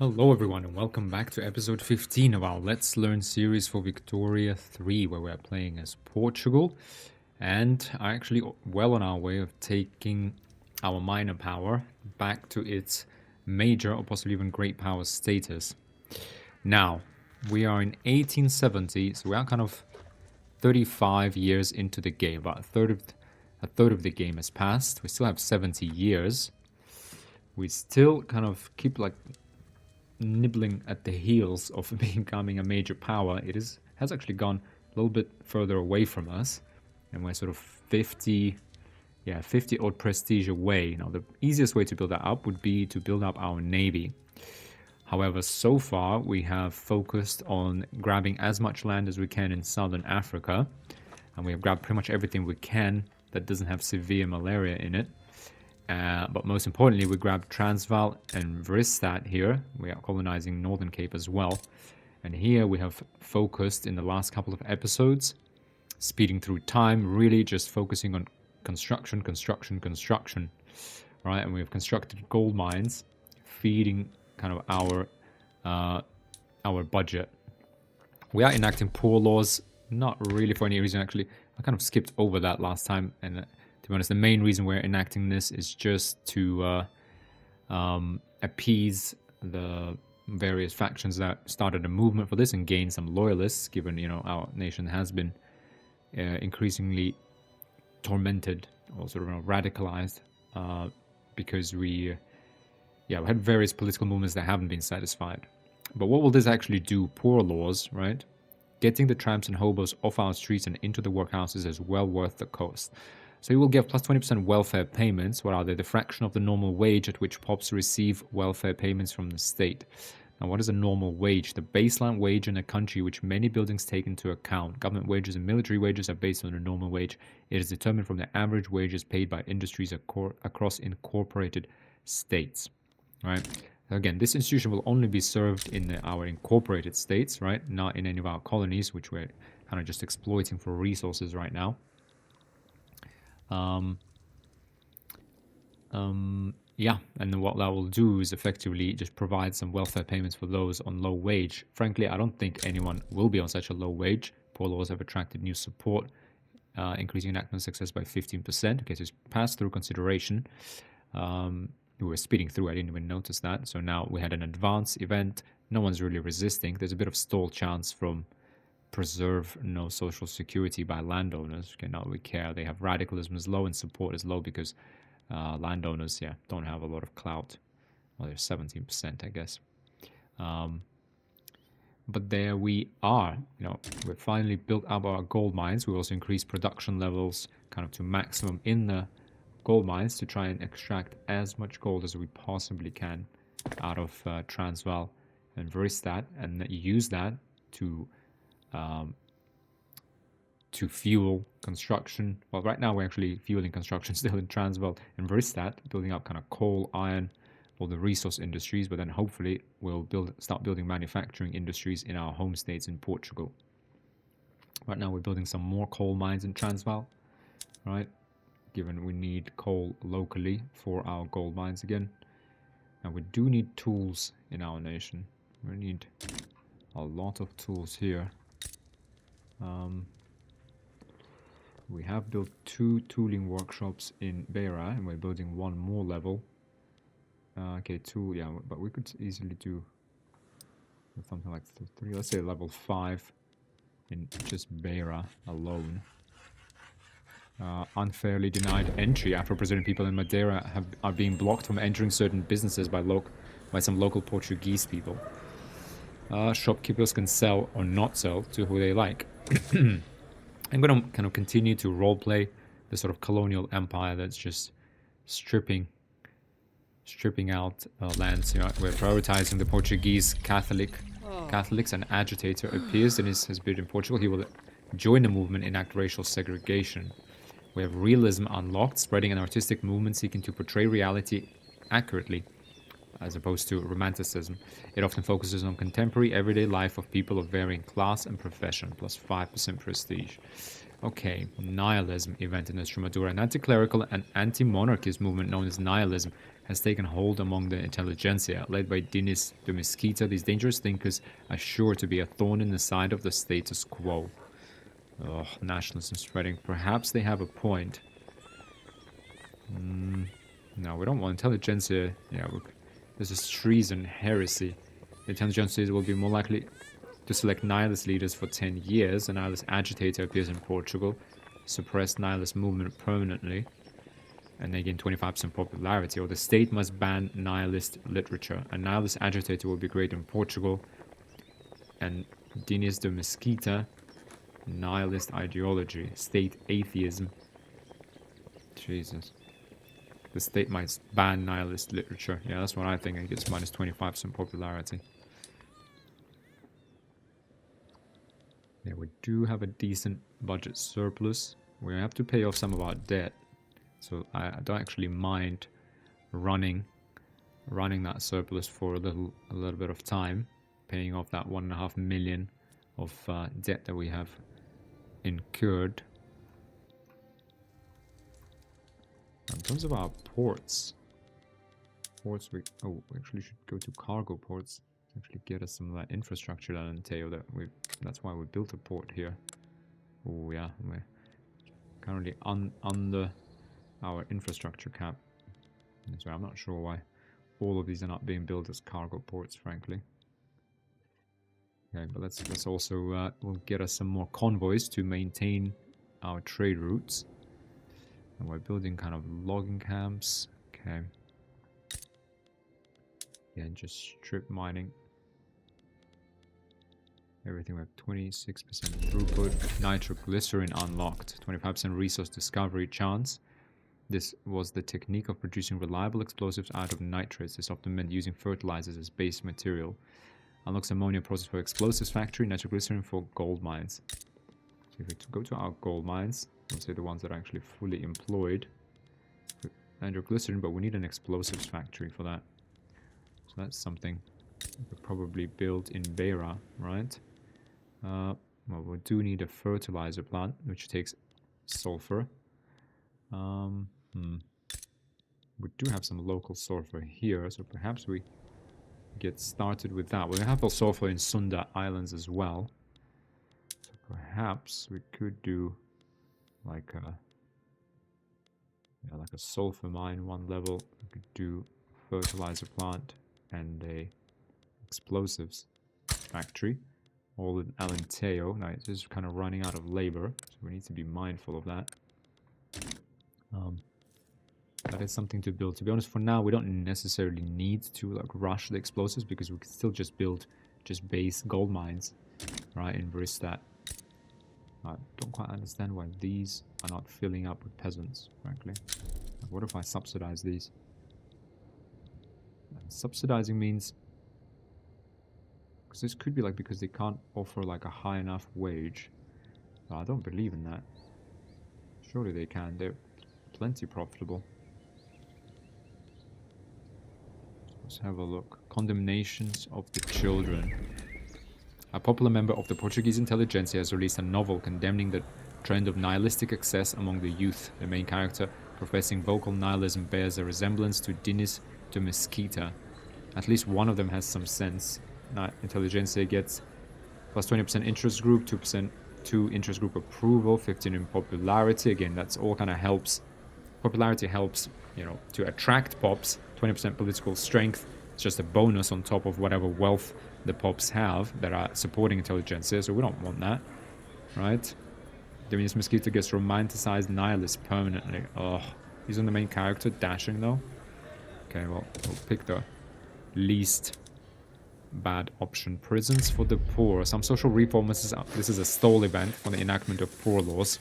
Hello everyone and welcome back to episode 15 of our Let's Learn series for Victoria 3 where we're playing as Portugal and are actually well on our way of taking our minor power back to its major or possibly even great power status. Now, we are in 1870, so we are kind of 35 years into the game. About a third of the game has passed. We still have 70 years. We still kind of keep like nibbling at the heels of becoming a major power. Has actually gone a little bit further away from us, and we're sort of 50 odd prestige away. Now the easiest way to build that up would be to build up our navy. However, so far we have focused on grabbing as much land as we can in southern Africa, and we have grabbed pretty much everything we can that doesn't have severe malaria in it. But most importantly, we grabbed Transvaal and Vristad here. We are colonizing Northern Cape as well. And here we have focused in the last couple of episodes, speeding through time, really just focusing on construction. Right, and we have constructed gold mines, feeding kind of our budget. We are enacting poor laws, not really for any reason actually. I kind of skipped over that last time, and to be honest, the main reason we're enacting this is just to appease the various factions that started a movement for this and gain some loyalists, given, our nation has been increasingly tormented or sort of radicalized because we had various political movements that haven't been satisfied. But what will this actually do? Poor laws, right? Getting the tramps and hobos off our streets and into the workhouses is well worth the cost. So you will give plus 20% welfare payments. What are they? The fraction of the normal wage at which pops receive welfare payments from the state. Now, what is a normal wage? The baseline wage in a country which many buildings take into account. Government wages and military wages are based on a normal wage. It is determined from the average wages paid by industries across incorporated states. Right? Again, this institution will only be served in our incorporated states, right? Not in any of our colonies, which we're kind of just exploiting for resources right now. And then what that will do is effectively just provide some welfare payments for those on low wage. Frankly, I don't think anyone will be on such a low wage. Poor laws have attracted new support, increasing enactment success by 15%. Okay, so it's passed through consideration. We were speeding through, I didn't even notice that. So now we had an advance event. No one's really resisting. There's a bit of stall chance from preserve no social security by landowners. Okay, not we care. They have radicalism is low and support is low because landowners, don't have a lot of clout. Well, they're 17%, I guess. But there we are. We've finally built up our gold mines. We also increased production levels kind of to maximum in the gold mines to try and extract as much gold as we possibly can out of Transvaal and Vristad, and use that to fuel construction. Well, right now we're actually fueling construction still in Transvaal and Vristad, building up kind of coal, iron, all the resource industries, but then hopefully we'll start building manufacturing industries in our home states in Portugal. Right now we're building some more coal mines in Transvaal, right? Given we need coal locally for our gold mines again. Now we do need tools in our nation. We need a lot of tools here. We have built 2 tooling workshops in Beira, and we're building 1 more level. Okay, 2, but we could easily do something like 3, let's say level 5 in just Beira alone. Unfairly denied entry. Afro-Brazilian people in Madeira are being blocked from entering certain businesses by some local Portuguese people. Shopkeepers can sell or not sell to who they like. I'm going to kind of continue to roleplay the sort of colonial empire that's just stripping out lands. We're prioritizing the Portuguese Catholics. An agitator appears and has been in Portugal. He will join the movement, enact racial segregation. We have realism unlocked, spreading an artistic movement seeking to portray reality accurately, as opposed to romanticism. It often focuses on contemporary, everyday life of people of varying class and profession, plus 5% prestige. Okay, nihilism event in Extremadura. An anti-clerical and anti-monarchist movement known as nihilism has taken hold among the intelligentsia. Led by Dinis de Mesquita, these dangerous thinkers are sure to be a thorn in the side of the status quo. Oh, nationalism spreading. Perhaps they have a point. No, we don't want intelligentsia. Yeah, this is treason, heresy. The intelligentsia will be more likely to select nihilist leaders for 10 years. A nihilist agitator appears in Portugal, suppress nihilist movement permanently, and they gain 25% popularity. Or the state must ban nihilist literature. A nihilist agitator will be great in Portugal, and Dinis de Mesquita, nihilist ideology, state atheism. Jesus. The state might ban nihilist literature. Yeah, that's what I think. It gets minus 25% popularity. Yeah, we do have a decent budget surplus. We have to pay off some of our debt. So I don't actually mind running that surplus for a little bit of time, paying off that 1.5 million of debt that we have incurred. In terms of our ports, we actually should go to cargo ports to actually get us some of that infrastructure that entail that that's why we built a port here. Oh yeah, we're currently under our infrastructure cap. So I'm not sure why all of these are not being built as cargo ports, frankly. Okay, but let's also will get us some more convoys to maintain our trade routes. And we're building kind of logging camps. Okay. Yeah, and just strip mining. Everything, we have 26% throughput. Nitroglycerin unlocked. 25% resource discovery chance. This was the technique of producing reliable explosives out of nitrates. This often meant using fertilizers as base material. Unlocks ammonia process for explosives factory. Nitroglycerin for gold mines. So if we go to our gold mines, let's say the ones that are actually fully employed. Nitroglycerin, but we need an explosives factory for that. So that's something we could probably build in Beira, right? Well, we do need a fertilizer plant, which takes sulfur. We do have some local sulfur here, so perhaps we get started with that. We have sulfur in Sunda Islands as well. So perhaps we could do like a sulfur mine one level. We could do fertilizer plant and a explosives factory, all in Alenteo. Now it's just kind of running out of labor, so we need to be mindful of that. That is something to build. To be honest, for now we don't necessarily need to like rush the explosives because we can still just build base gold mines, right, in Bristat. I don't quite understand why these are not filling up with peasants, frankly. Like, what if I subsidize these? And subsidizing means, because this could be like because they can't offer like a high enough wage. No, I don't believe in that. Surely they can. They're plenty profitable. Let's have a look. Condemnations of the children. A popular member of the Portuguese intelligentsia has released a novel condemning the trend of nihilistic excess among the youth. The main character, professing vocal nihilism, bears a resemblance to Dinis de Mesquita. At least one of them has some sense. Intelligentsia gets plus 20% interest group, 2% interest group approval, 15 in popularity. Again, that's all kind of helps. Popularity helps, you know, to attract pops. 20% political strength. It's just a bonus on top of whatever wealth the pops have that are supporting intelligentsia, so we don't want that, right? Dinis Mesquita gets romanticized nihilist permanently. Oh, he's on the main character, dashing though. Okay, well, we'll pick the least bad option. Prisons for the poor. Some social reformers, this is a stall event for the enactment of poor laws.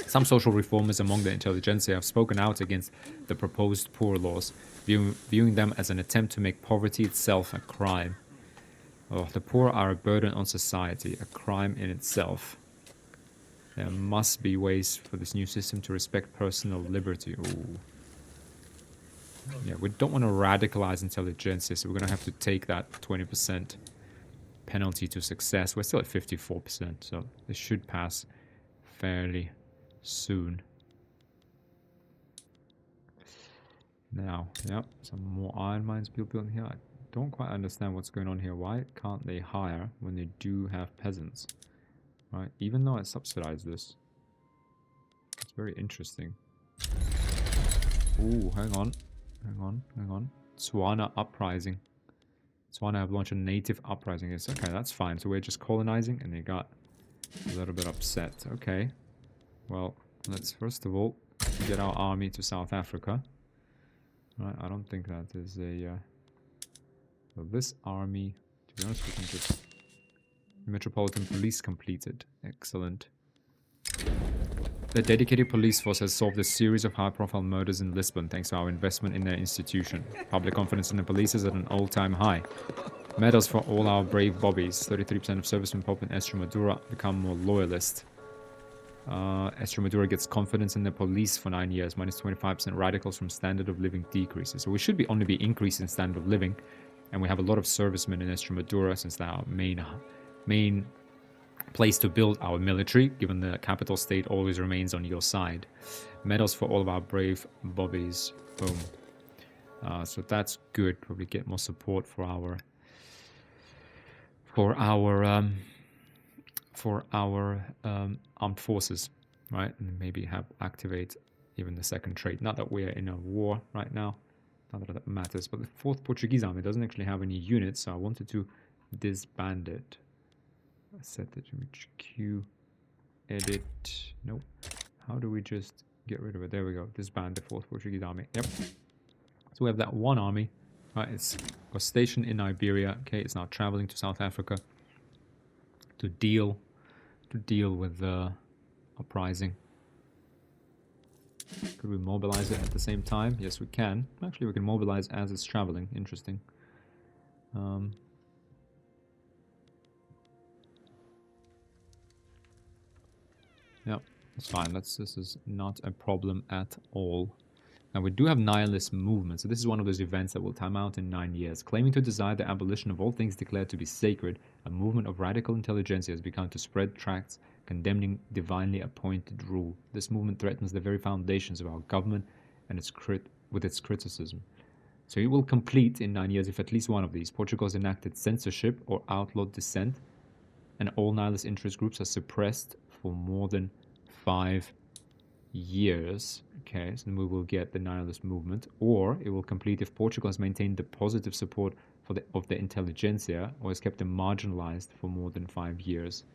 Some social reformers among the intelligentsia have spoken out against the proposed poor laws, viewing them as an attempt to make poverty itself a crime. Oh, the poor are a burden on society, a crime in itself. There must be ways for this new system to respect personal liberty. Ooh. Yeah, we don't want to radicalize intelligentsia, so we're going to have to take that 20% penalty to success. We're still at 54%, so this should pass fairly soon. Now, yep, some more iron mines being built here. I don't quite understand what's going on here. Why can't they hire when they do have peasants? Right, even though I subsidize this. It's very interesting. Ooh, hang on. Tswana uprising. Tswana have launched a native uprising. It's okay, that's fine. So we're just colonizing and they got a little bit upset. Okay. Well, let's first of all get our army to South Africa. Right, I don't think that is a... well, this army, to be honest, we can just... Metropolitan Police completed. Excellent. The dedicated police force has solved a series of high-profile murders in Lisbon thanks to our investment in their institution. Public confidence in the police is at an all-time high. Medals for all our brave bobbies. 33% of servicemen Pope and Extremadura become more loyalist. Extremadura gets confidence in the police for 9 years. Minus 25% radicals from standard of living decreases. So we should only be increasing standard of living. And we have a lot of servicemen in Extremadura since they're our main place to build our military, given the capital state always remains on your side. Medals for all of our brave bobbies. Boom. So that's good. Probably get more support for our armed forces, right? And maybe activate even the second trait. Not that we're in a war right now. Not that that matters. But the 4th Portuguese army doesn't actually have any units, so I wanted to disband it. Set it to HQ. Edit. Nope. How do we just get rid of it? There we go. Disband the 4th Portuguese army. Yep. So we have that one army. Right, was stationed in Iberia. Okay, it's now traveling to South Africa to deal with the uprising. Could we mobilize it at the same time? Yes, we can. Actually, we can mobilize as it's traveling. Interesting. Yep, it's fine. This is not a problem at all. Now, we do have nihilist movement, so this is one of those events that will time out in 9 years. Claiming to desire the abolition of all things declared to be sacred, a movement of radical intelligentsia has begun to spread tracts condemning divinely appointed rule. This movement threatens the very foundations of our government and with its criticism. So it will complete in 9 years if at least one of these. Portugal has enacted censorship or outlawed dissent, and all nihilist interest groups are suppressed for more than 5 years. Okay, so then we will get the nihilist movement, or it will complete if Portugal has maintained the positive support of the intelligentsia or has kept them marginalized for more than 5 years.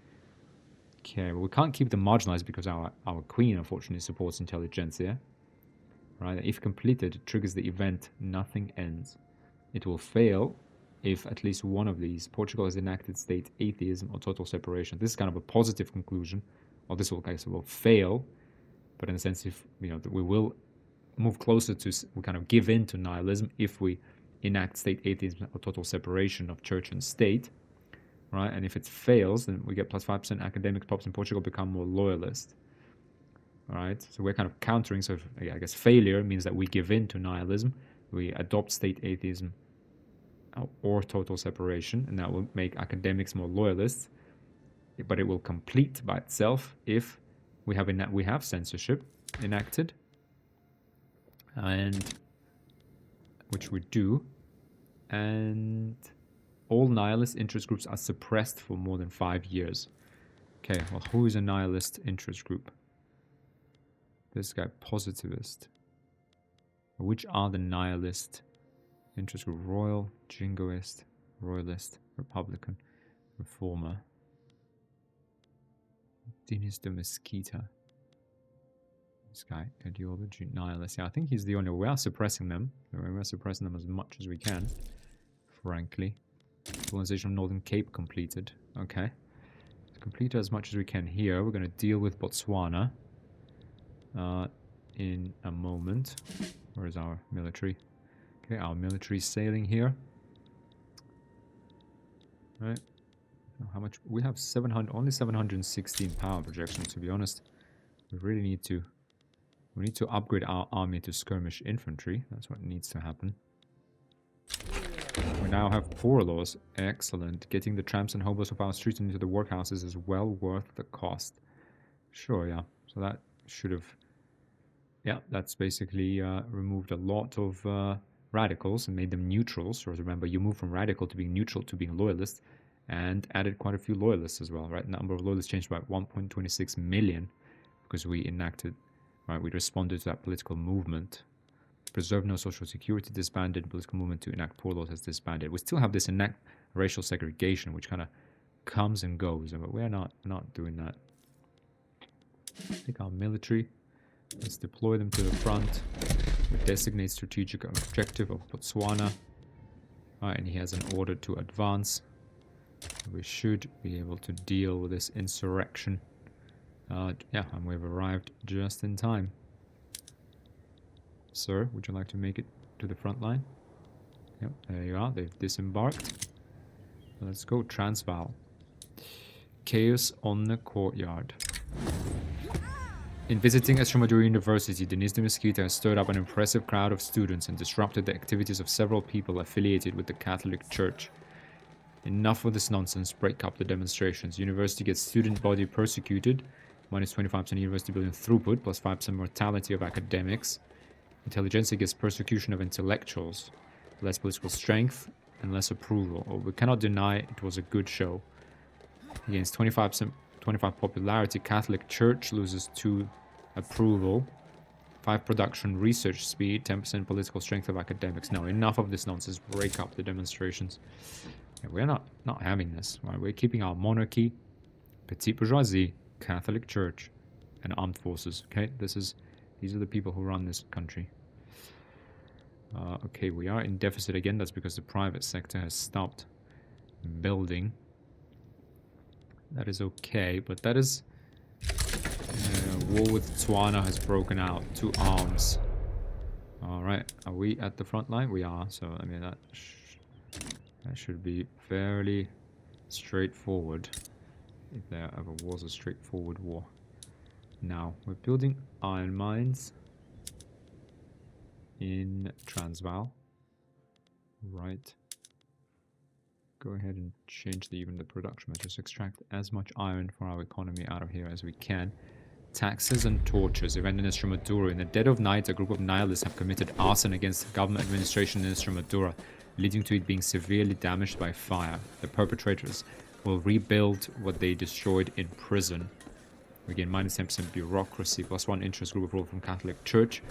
Okay, well, we can't keep them marginalized because our queen unfortunately supports intelligentsia. Right, if completed, it triggers the event Nothing Ends. It will fail if at least one of these. Portugal has enacted state atheism or total separation. This is kind of a positive conclusion, or this will fail. But in a sense, if we will move closer to, we kind of give in to nihilism if we enact state atheism or total separation of church and state, right? And if it fails, then we get plus 5% academic tops in Portugal become more loyalist, all right? So we're kind of countering. So I guess failure means that we give in to nihilism, we adopt state atheism or total separation, and that will make academics more loyalists. But it will complete by itself if we have censorship enacted, and which we do, and all nihilist interest groups are suppressed for more than 5 years. Okay, well, who is a nihilist interest group? This guy, positivist. Which are the nihilist interest group? Royal, jingoist, royalist, republican, reformer. Dinis de Mesquita. This guy, ideology, nihilist. Yeah, I think he's the only. We are suppressing them. We're suppressing them as much as we can, frankly. Colonization of Northern Cape completed. Okay. Complete as much as we can here. We're going to deal with Botswana in a moment. Where is our military? Okay, our military sailing here. Right. How much? We have 700, only 716 power projection, to be honest. We really need to upgrade our army to skirmish infantry. That's what needs to happen. We now have poor laws. Excellent. Getting the tramps and hobos of our streets into the workhouses is well worth the cost. Sure, yeah. So that should have yeah, that's basically removed a lot of radicals and made them neutrals. So remember, you move from radical to being neutral to being loyalist, and added quite a few loyalists as well, right? The number of loyalists changed by 1.26 million because we enacted, right? We responded to that political movement. Preserve no social security disbanded. Political movement to enact poor laws has disbanded. We still have this enact racial segregation, which kind of comes and goes, but we're not doing that. Take our military. Let's deploy them to the front. We designate strategic objective of Botswana. Alright, and he has an order to advance. We should be able to deal with this insurrection. Yeah, and we've arrived just in time. Sir, would you like to make it to the front line? Yep, there you are. They've disembarked. Let's go. Transvaal. Chaos on the courtyard. In visiting Extremadura University, Denise de Mesquita has stirred up an impressive crowd of students and disrupted the activities of several people affiliated with the Catholic Church. Enough of this nonsense. Break up the demonstrations. University gets student body persecuted. Minus 25% university building throughput, plus 5% mortality of academics. Intelligentsia gets persecution of intellectuals. Less political strength and less approval. Oh, we cannot deny it was a good show. Against 25% 25 popularity, Catholic Church loses 2 approval, 5 production research speed, 10% political strength of academics. No, enough of this nonsense. Break up the demonstrations. Yeah, we're not having this. Right? We're keeping our monarchy, petite bourgeoisie, Catholic Church, and armed forces. Okay, these are the people who run this country. Okay, we are in deficit again. That's because the private sector has stopped building. That is okay, but that is... war with Botswana has broken out. 2 arms. Alright, are we at the front line? We are, so I mean that should be fairly straightforward. If there ever was a straightforward war. Now, we're building iron mines in Transvaal. Right. Go ahead and change even the production measures. Extract as much iron for our economy out of here as we can. Taxes and tortures. Event in Extremadura. In the dead of night, a group of nihilists have committed arson against the government administration in Extremadura, leading to it being severely damaged by fire. The perpetrators will rebuild what they destroyed in prison. We gain minus 10% bureaucracy, plus 1 interest group approval from Catholic Church,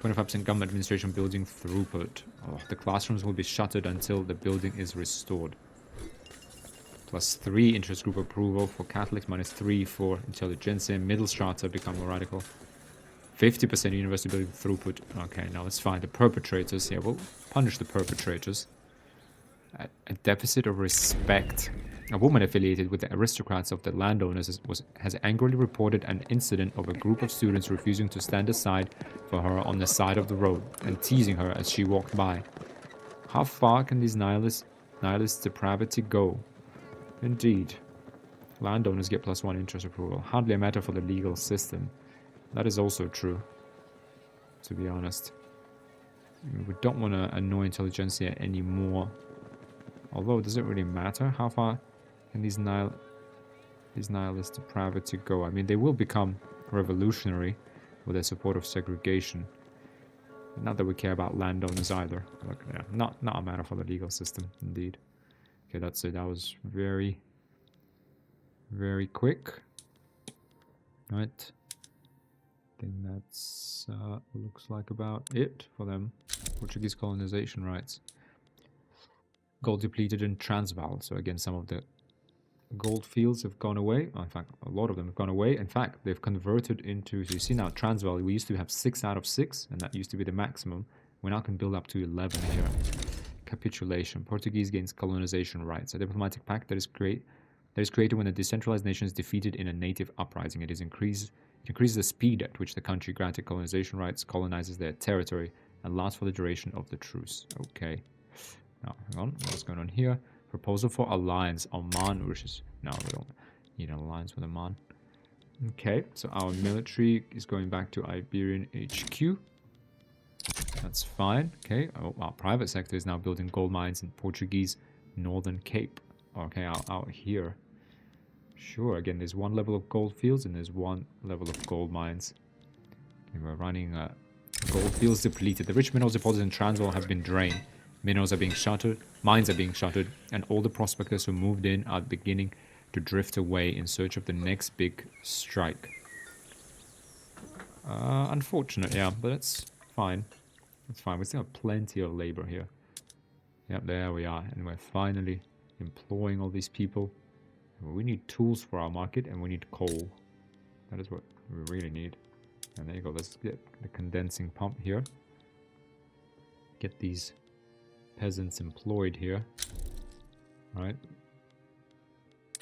25% government administration building throughput. Oh, the classrooms will be shuttered until the building is restored. Plus 3 interest group approval for Catholics, minus 3 for intelligentsia. Middle strata become more radical. 50% university building throughput. Okay, now it's fine. The perpetrators, yeah, we'll punish the perpetrators. A deficit of respect. A woman affiliated with the aristocrats of the landowners has angrily reported an incident of a group of students refusing to stand aside for her on the side of the road and teasing her as she walked by. How far can these nihilist depravity go? Indeed. Landowners get plus 1 interest approval. Hardly a matter for the legal system. That is also true, to be honest. We don't want to annoy intelligentsia anymore. Although, does it really matter? How far can these nihilist depravity go? I mean, they will become revolutionary with their support of segregation. Not that we care about landowners either. Look, yeah, not a matter for the legal system, indeed. Okay, that's it. That was very, very quick. Right. I think that's looks like about it for them. Portuguese colonization rights. Gold depleted in Transvaal. So again, some of the gold fields have gone away. In fact, a lot of them have gone away. In fact, they've converted into... So you see now, Transvaal, we used to have 6 out of 6, and that used to be the maximum. We now can build up to 11 here. Capitulation. Portuguese gains colonization rights. A diplomatic pact that is created when a decentralized nation is defeated in a native uprising. It increases the speed at which the country granted colonization rights colonizes their territory and lasts for the duration of the truce. Okay. Now, hang on. What's going on here? Proposal for alliance. Oman wishes... No, we don't need an alliance with Oman. Okay, so our military is going back to Iberian HQ. That's fine. Okay, our private sector is now building gold mines in Portuguese Northern Cape. Okay, out here. Sure, again, there's 1 level of gold fields and there's 1 level of gold mines. Okay, we're running gold fields depleted. The rich minerals deposits in Transvaal have been drained. Minerals are being shuttered, mines are being shuttered, and all the prospectors who moved in are beginning to drift away in search of the next big strike. Unfortunate, yeah, but it's fine. It's fine. We still have plenty of labor here. Yep, there we are. And we're finally employing all these people. We need tools for our market, and we need coal. That is what we really need. And there you go. Let's get the condensing pump here. Get these peasants employed here. Right.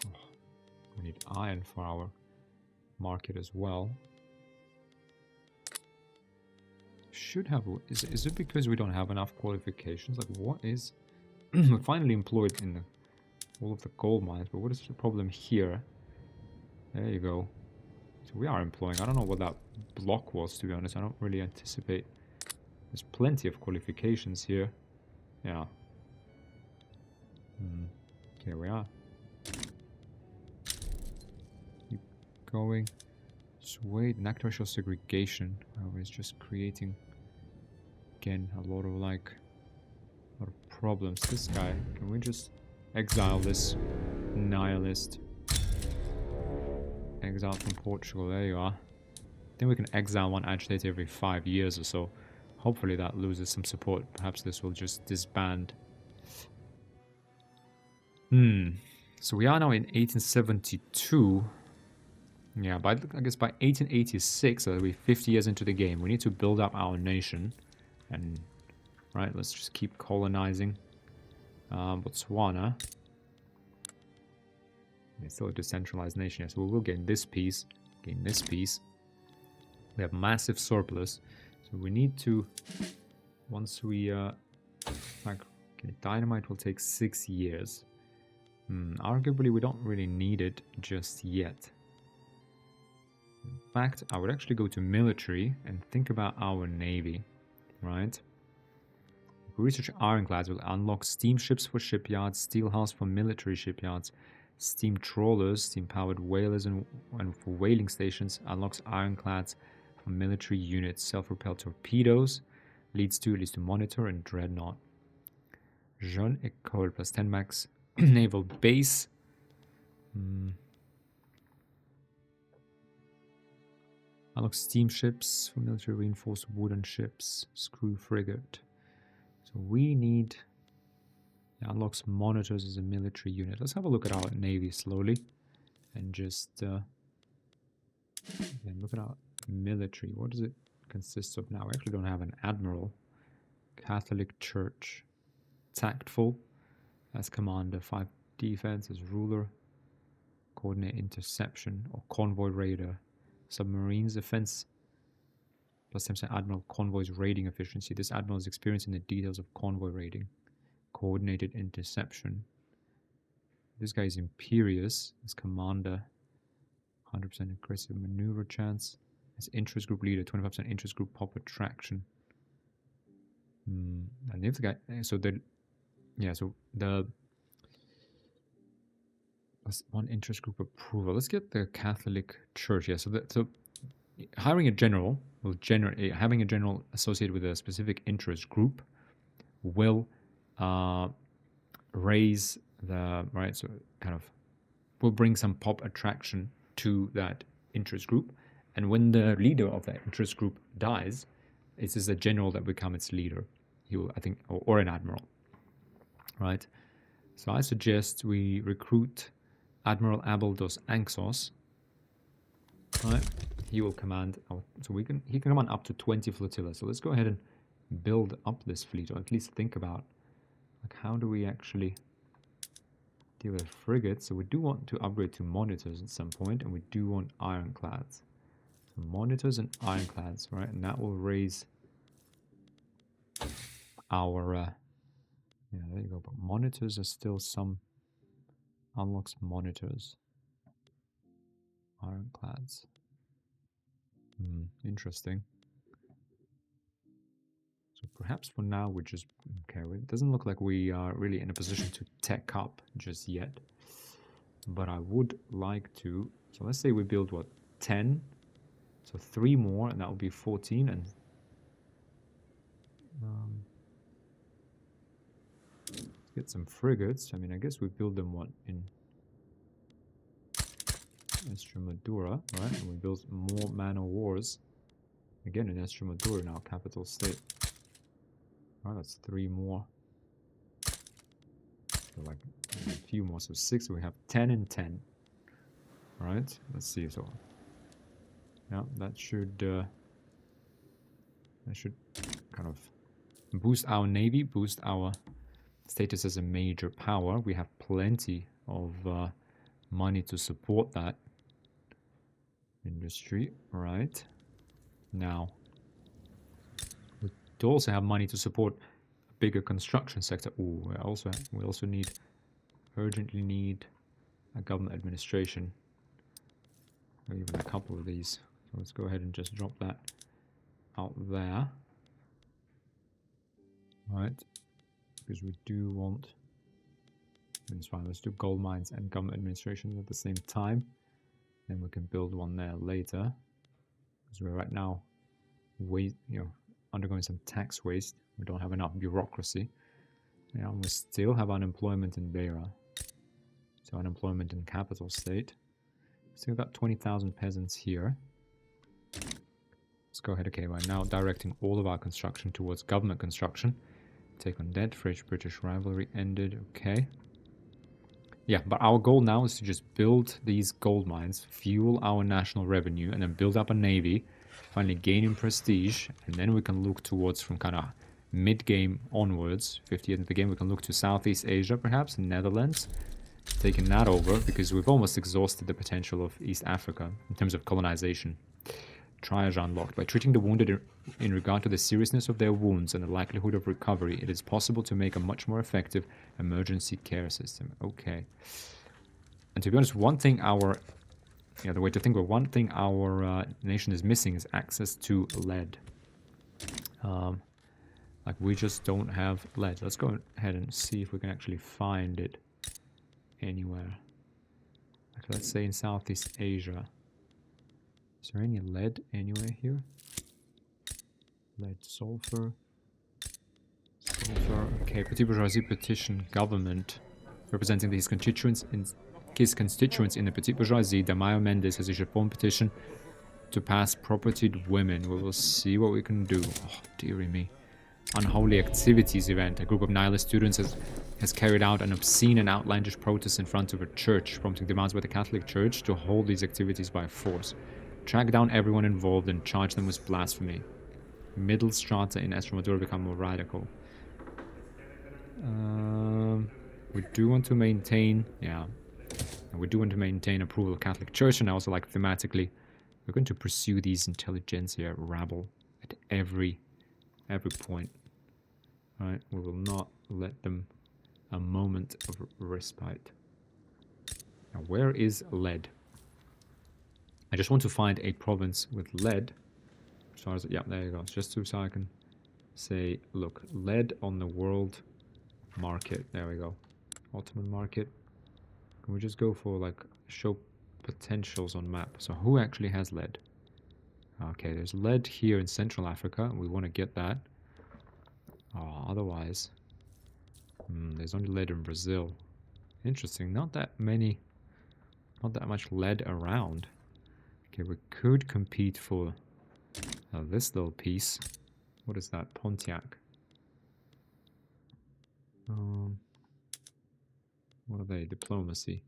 Oh, we need iron for our market as well. Should have... Is it because we don't have enough qualifications? Like, what is... We're finally employed in all of the gold mines, but what is the problem here? There you go. So we are employing. I don't know what that block was, to be honest. I don't really anticipate. There's plenty of qualifications here. Yeah. Here we are. Keep going. Sway, nectar racial segregation. Oh, it's just creating, again, a lot of problems. This guy, can we just exile this nihilist? Exile from Portugal, there you are. I think we can exile one agitator every 5 years or so. Hopefully that loses some support. Perhaps this will just disband. So we are now in 1872. Yeah, I guess by 1886, so that'll be 50 years into the game, we need to build up our nation. And, right, let's just keep colonizing Botswana. It's still a decentralized nation, yes. So we will gain this piece, gain this piece. We have massive surplus. So we need to, once we, like, okay, dynamite will take 6 years. Arguably, we don't really need it just yet. In fact, I would actually go to military and think about our navy, right? Research ironclads will unlock steamships for shipyards, steel hulls for military shipyards, steam trawlers, steam-powered whalers, and for whaling stations, unlocks ironclads for military units, self-propelled torpedoes, leads to monitor and dreadnought. Jeune École plus 10 max naval base. Unlocks steamships for military reinforced wooden ships, screw frigate. So we need... unlocks monitors as a military unit. Let's have a look at our navy slowly. And just look at our military. What does it consist of now? We actually don't have an admiral. Catholic Church. Tactful as commander. 5 defense as ruler. Coordinate interception or convoy raider. Submarines defense. Plus 10% admiral convoys raiding efficiency. This admiral is experienced in the details of convoy raiding. Coordinated interception. This guy is Imperious as commander. 100% aggressive maneuver chance. As interest group leader, 25% interest group pop attraction. And if the guy, so the one interest group approval. Let's get the Catholic Church. Yeah, so hiring a general will generate, having a general associated with a specific interest group will raise the, right, so kind of will bring some pop attraction to that interest group. And when the leader of that interest group dies, it is the general that become its leader. He will, I think, or an admiral, right? So I suggest we recruit Admiral Abel dos Anxos. Right, he will command. So he can command up to 20 flotillas. So let's go ahead and build up this fleet, or at least think about like how do we actually deal with frigates. So we do want to upgrade to monitors at some point, and we do want ironclads. So monitors and ironclads, right? And that will raise our yeah, there you go. But monitors are still some unlocks monitors. Ironclads. Interesting. So perhaps for now we just okay. It doesn't look like we are really in a position to tech up just yet. But I would like to. So let's say we build what 10 So 3 more, and that will be 14. And let's get some frigates. I mean, I guess we build them in Extremadura, right? And we build more man-o-wars again in Extremadura, in our capital state. Right, that's 3 more. So like a few more, so 6. We have 10 and 10. All right, let's see. So yeah, that should kind of boost our navy, boost our status as a major power. We have plenty of money to support that industry. Right now, we do also have money to support a bigger construction sector. Ooh, we also urgently need a government administration, or even a couple of these. So let's go ahead and just drop that out there. Right, because we do want, it's fine, let's do gold mines and government administration at the same time. Then we can build one there later, because we're right now undergoing some tax waste. We don't have enough bureaucracy. Yeah, we still have unemployment in Beira, so unemployment in capital state. Still got 20,000 peasants here. Let's go ahead. Okay, we're now directing all of our construction towards government construction. Take on debt. French-British rivalry ended. Okay. Yeah, but our goal now is to just build these gold mines, fuel our national revenue, and then build up a navy, finally gaining prestige, and then we can look towards, from kind of mid-game onwards, 50th of the game, we can look to Southeast Asia, perhaps, Netherlands, taking that over, because we've almost exhausted the potential of East Africa in terms of colonization. Triage unlocked. By treating the wounded in regard to the seriousness of their wounds and the likelihood of recovery, it is possible to make a much more effective emergency care system. Okay. And to be honest, one thing our nation is missing is access to lead. Like, we just don't have lead. Let's go ahead and see if we can actually find it anywhere. Like, let's say in Southeast Asia. Is there any lead anywhere here? Lead, sulfur. Okay, Petit Bourgeoisie petition government representing his constituents in the Petit Bourgeoisie. Damayo Mendes has issued a form petition to pass propertied women. We will see what we can do. Oh, dearie me. Unholy activities event. A group of nihilist students has carried out an obscene and outlandish protest in front of a church, prompting demands by the Catholic Church to hold these activities by force. Track down everyone involved and charge them with blasphemy. Middle strata in Extremadura become more radical. We do want to maintain, approval of Catholic Church, and also, like, thematically, we're going to pursue these intelligentsia rabble at every point. Right? We will not let them a moment of respite. Now, where is lead? I just want to find a province with lead. As far as, yeah, there you go. Just so I can say, look, lead on the world market. There we go. Ottoman market. Can we just go for, like, show potentials on map? So who actually has lead? Okay, there's lead here in Central Africa. We want to get that. Otherwise, there's only lead in Brazil. Interesting. Not that much lead around. Okay, we could compete for this little piece. What is that? Pontiac. What are they? Diplomacy.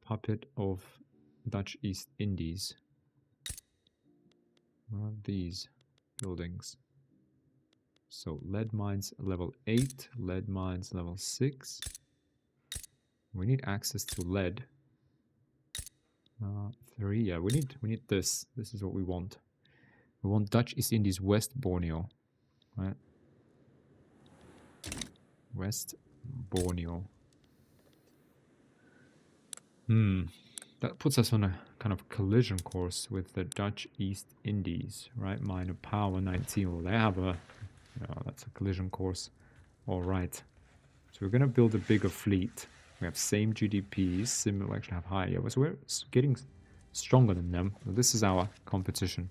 Puppet of Dutch East Indies. What are these buildings? So lead mines level 8, lead mines level 6. We need access to lead. 3, yeah, we need this. This is what we want. We want Dutch East Indies West Borneo. Right? West Borneo. That puts us on a kind of collision course with the Dutch East Indies, right? Minor power 19. Well, they have a... that's a collision course. Alright. So we're going to build a bigger fleet. We have same GDPs, similar, actually have higher. Yeah, so we're getting stronger than them. This is our competition,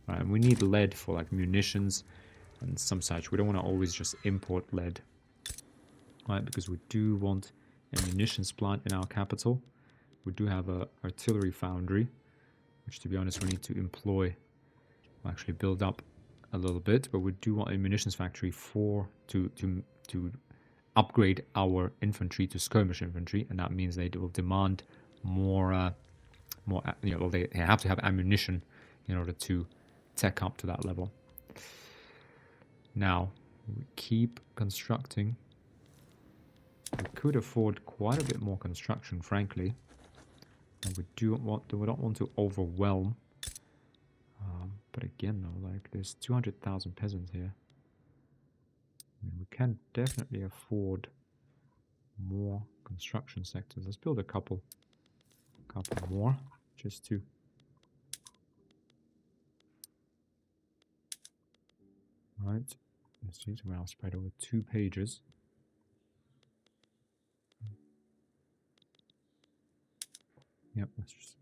right? And we need lead for like munitions and some such. We don't want to always just import lead, right? Because we do want a munitions plant in our capital. We do have a artillery foundry, which to be honest we need to employ, actually build up a little bit. But we do want a munitions factory to upgrade our infantry to skirmish infantry, and that means they will demand more. They have to have ammunition in order to tech up to that level. Now we keep constructing. We could afford quite a bit more construction, frankly, and we don't want to overwhelm. But again, though, like there's 200,000 peasants here. I mean, we can definitely afford more construction sectors. Let's build a couple more, just to right. Let's see, so we're now spread over 2 pages. Yep, let's just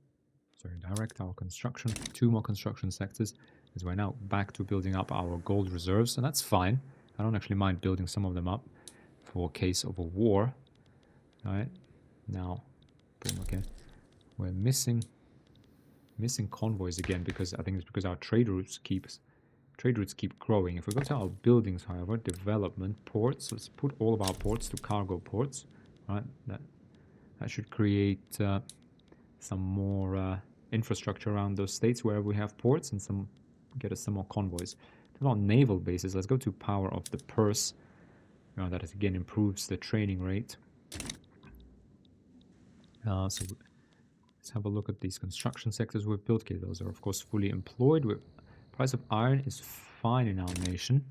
direct our construction. 2 more construction sectors, as we're now back to building up our gold reserves, and that's fine. I don't actually mind building some of them up for a case of a war. Alright, now, boom, okay. We're missing convoys again, because I think it's because our trade routes keep growing. If we go to our buildings, however, development, ports, let's put all of our ports to cargo ports, right? That should create some more infrastructure around those states where we have ports, and get us some more convoys. On naval bases, let's go to power of the purse. That again improves the training rate. So let's have a look at these construction sectors we've built. Okay, those are of course fully employed. Price of iron is fine in our nation,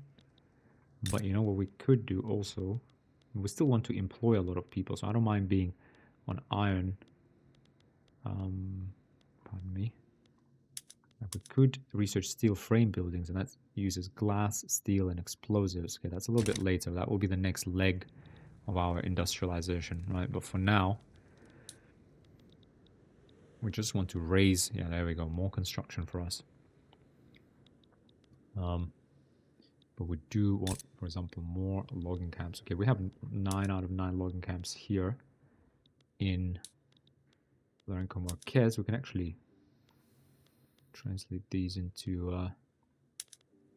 but you know what we could do also, we still want to employ a lot of people, so I don't mind being on iron. Pardon me. We could research steel frame buildings, and that uses glass, steel, and explosives. Okay, that's a little bit later. That will be the next leg of our industrialization, right? But for now, we just want to raise. Yeah, there we go. More construction for us. But we do want, for example, more logging camps. Okay, we have 9 out of 9 logging camps here in Lorenco Marquez. We can actually translate these into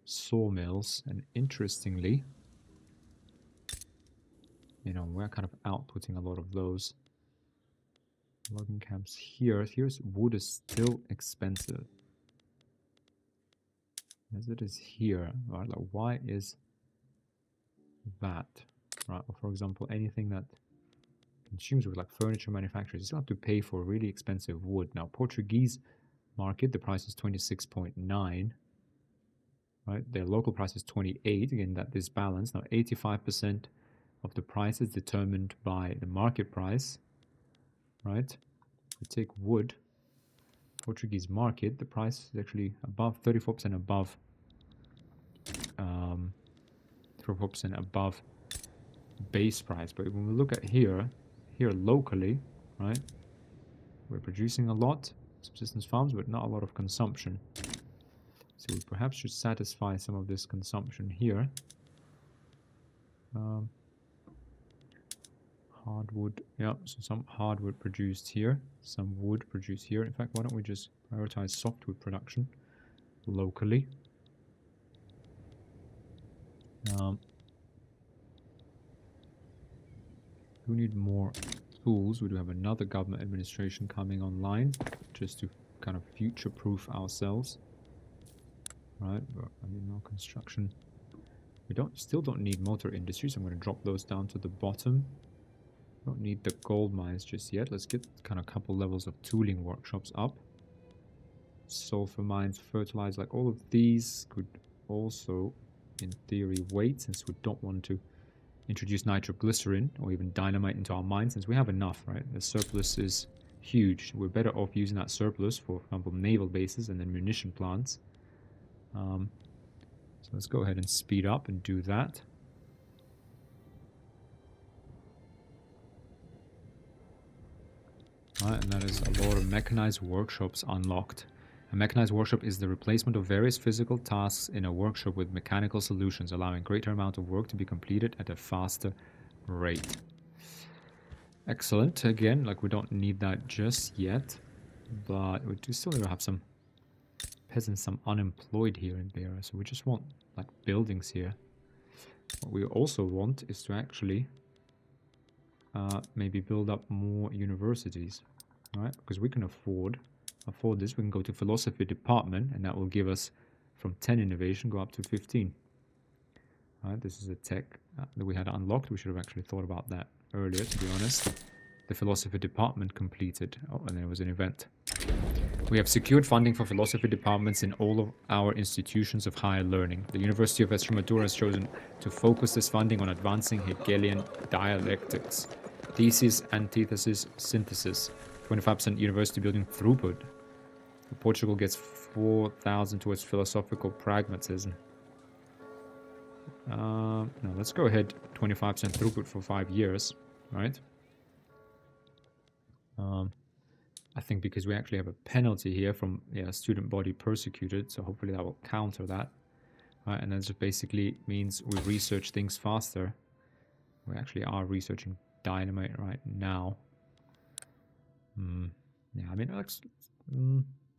sawmills, and interestingly, we're kind of outputting a lot of those logging camps here. Here's wood is still expensive, as it is here. Right, like why is that? Right, or for example, anything that consumes wood, like furniture manufacturers, you still have to pay for really expensive wood. Now, Portuguese market, the price is 26.9. Right, their local price is 28. Again, that is balanced. Now, 85% of the price is determined by the market price. Right, we take wood, Portuguese market, the price is actually above 34% above 34% above base price. But when we look at here locally, right, we're producing a lot, subsistence farms, but not a lot of consumption. So we perhaps should satisfy some of this consumption here. Hardwood, yeah, so some hardwood produced here, some wood produced here. In fact, why don't we just prioritize softwood production locally? We need more tools. We do have another government administration coming online, just to kind of future-proof ourselves. Right, but I mean, no construction. We still don't need motor industry, so I'm going to drop those down to the bottom. Don't need the gold mines just yet. Let's get kind of a couple levels of tooling workshops up. Sulfur mines, fertilizer, like all of these could also, in theory, wait, since we don't want to introduce nitroglycerin or even dynamite into our mines, since we have enough, right? The surplus is huge. We're better off using that surplus for example, naval bases and then munition plants. So let's go ahead and speed up and do that. Right, and that is a lot of mechanized workshops unlocked. A mechanized workshop is the replacement of various physical tasks in a workshop with mechanical solutions, allowing greater amount of work to be completed at a faster rate. Excellent. Again, like we don't need that just yet, but we do still need to have some peasants, some unemployed here and there. So we just want like buildings here. What we also want is to actually maybe build up more universities, right? Because we can afford this. We can go to philosophy department, and that will give us from 10 innovation go up to 15. Right, this is a tech that we had unlocked. We should have actually thought about that earlier, to be honest. The philosophy department completed. Oh, and there was an event. We have secured funding for philosophy departments in all of our institutions of higher learning. The University of Extremadura has chosen to focus this funding on advancing Hegelian dialectics, thesis, antithesis, synthesis, 25% university building throughput. Portugal gets 4,000 towards philosophical pragmatism. No, let's go ahead, 25% throughput for 5 years, right? I think because we actually have a penalty here from student body persecuted, so hopefully that will counter that. Right, and that just basically means we research things faster. We actually are researching dynamite right now. Yeah, I mean,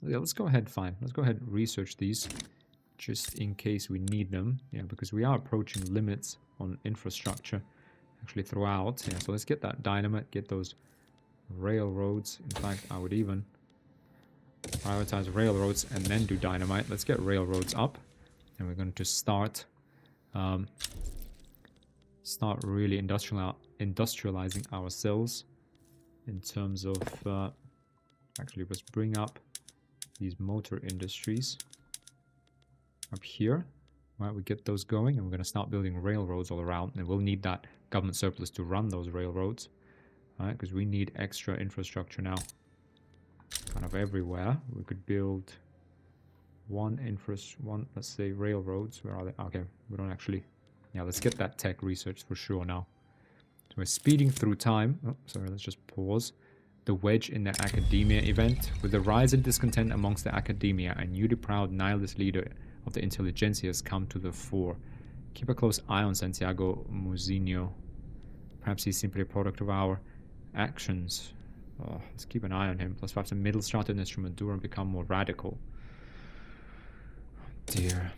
let's go ahead, fine. Let's go ahead and research these just in case we need them. Yeah, because we are approaching limits on infrastructure actually throughout. Yeah, so let's get that dynamite, get those railroads. In fact, I would even prioritize railroads and then do dynamite. Let's get railroads up, and we're going to start really industrializing ourselves in terms of actually let's bring up these motor industries up here. Right, we get those going, and we're going to start building railroads all around, and we'll need that government surplus to run those railroads. Right, because we need extra infrastructure now kind of everywhere. We could build one, let's say railroads. Where are they? Okay, we don't actually. Yeah, let's get that tech research for sure now. So we're speeding through time. Oh, sorry, let's just pause. The wedge in the academia event. With the rise in discontent amongst the academia, a newly proud nihilist leader of the intelligentsia has come to the fore. Keep a close eye on Santiago Muzinho. Perhaps he's simply a product of our actions. Oh, let's keep an eye on him. Plus perhaps a middle strata in Extremadura and become more radical. Oh dear.